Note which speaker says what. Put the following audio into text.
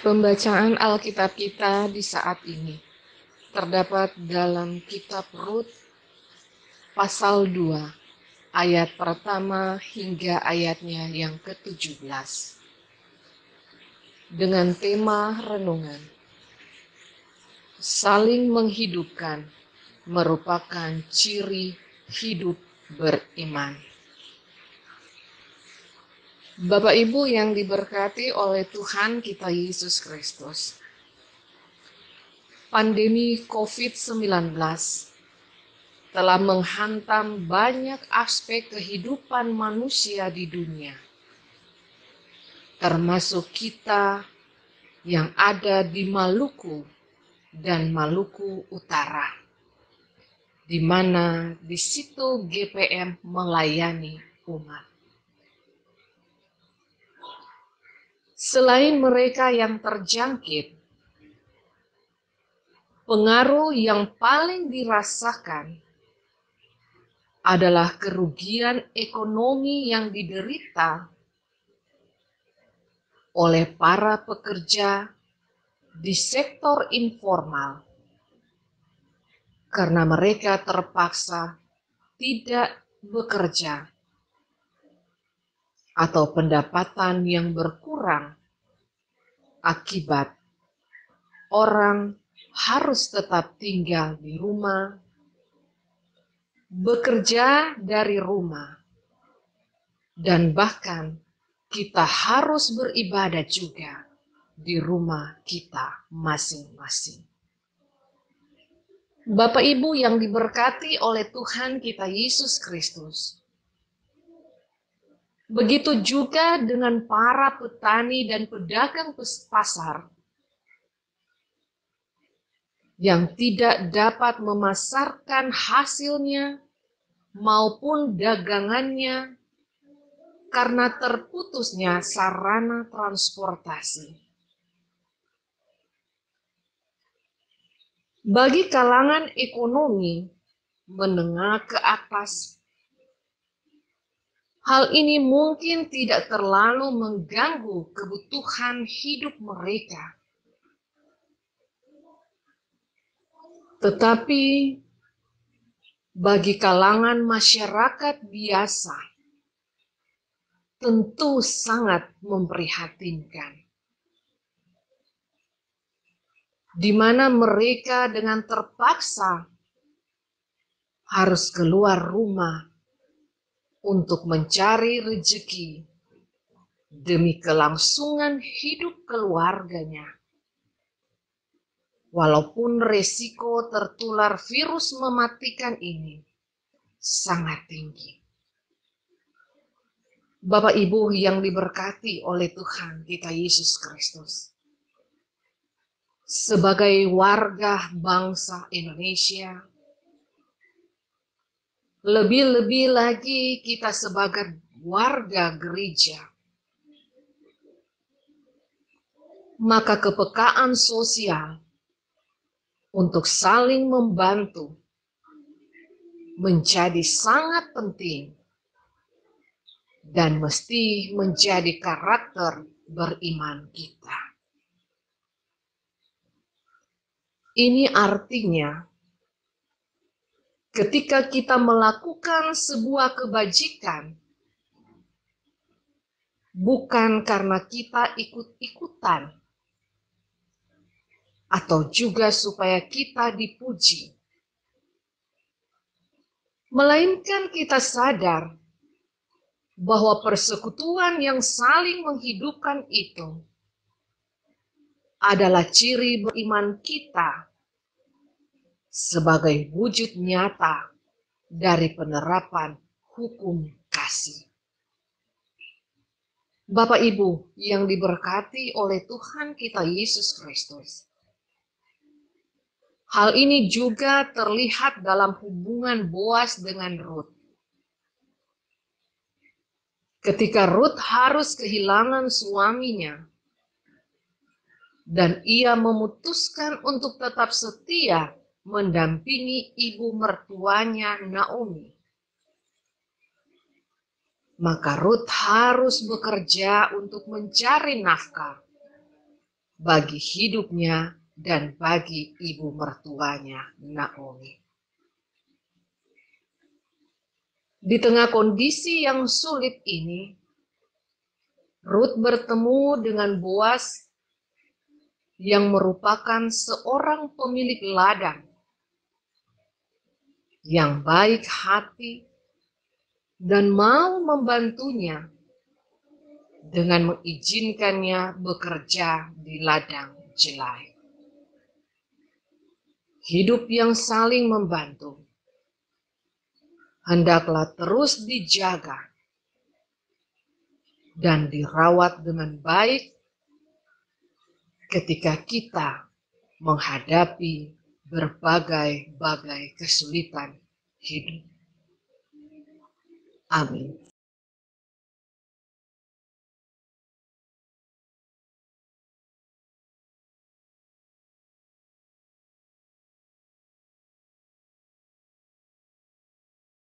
Speaker 1: Pembacaan Alkitab kita di saat ini terdapat dalam kitab Rut pasal 2 ayat pertama hingga ayatnya yang ke-17 dengan tema renungan saling menghidupkan merupakan ciri hidup beriman. Bapak Ibu yang diberkati oleh Tuhan kita Yesus Kristus, pandemi COVID-19 telah menghantam banyak aspek kehidupan manusia di dunia, termasuk kita yang ada di Maluku dan Maluku Utara, di mana di situ GPM melayani umat. Selain mereka yang terjangkit, pengaruh yang paling dirasakan adalah kerugian ekonomi yang diderita oleh para pekerja di sektor informal karena mereka terpaksa tidak bekerja atau pendapatan yang berkurang akibat orang harus tetap tinggal di rumah, bekerja dari rumah, dan bahkan kita harus beribadah juga di rumah kita masing-masing. Bapak Ibu yang diberkati oleh Tuhan kita Yesus Kristus, begitu juga dengan para petani dan pedagang pasar yang tidak dapat memasarkan hasilnya maupun dagangannya karena terputusnya sarana transportasi. Bagi kalangan ekonomi menengah ke atas, hal ini mungkin tidak terlalu mengganggu kebutuhan hidup mereka. Tetapi bagi kalangan masyarakat biasa, tentu sangat memprihatinkan. Di mana mereka dengan terpaksa harus keluar rumah untuk mencari rezeki demi kelangsungan hidup keluarganya. Walaupun resiko tertular virus mematikan ini sangat tinggi. Bapak Ibu yang diberkati oleh Tuhan kita Yesus Kristus, sebagai warga bangsa Indonesia, lebih-lebih lagi kita sebagai warga gereja, maka kepekaan sosial untuk saling membantu menjadi sangat penting dan mesti menjadi karakter beriman kita. Ini artinya ketika kita melakukan sebuah kebajikan, bukan karena kita ikut-ikutan, atau juga supaya kita dipuji, melainkan kita sadar bahwa persekutuan yang saling menghidupkan itu adalah ciri beriman kita sebagai wujud nyata dari penerapan hukum kasih. Bapak Ibu yang diberkati oleh Tuhan kita Yesus Kristus, hal ini juga terlihat dalam hubungan Boas dengan Rut. Ketika Rut harus kehilangan suaminya dan ia memutuskan untuk tetap setia mendampingi ibu mertuanya Naomi, maka Rut harus bekerja untuk mencari nafkah bagi hidupnya dan bagi ibu mertuanya Naomi. Di tengah kondisi yang sulit ini, Ruth bertemu dengan Boas yang merupakan seorang pemilik ladang yang baik hati dan mau membantunya dengan mengizinkannya bekerja di ladang jelai. Hidup yang saling membantu hendaklah terus dijaga dan dirawat dengan baik ketika kita menghadapi berbagai-bagai kesulitan hidup. Amin.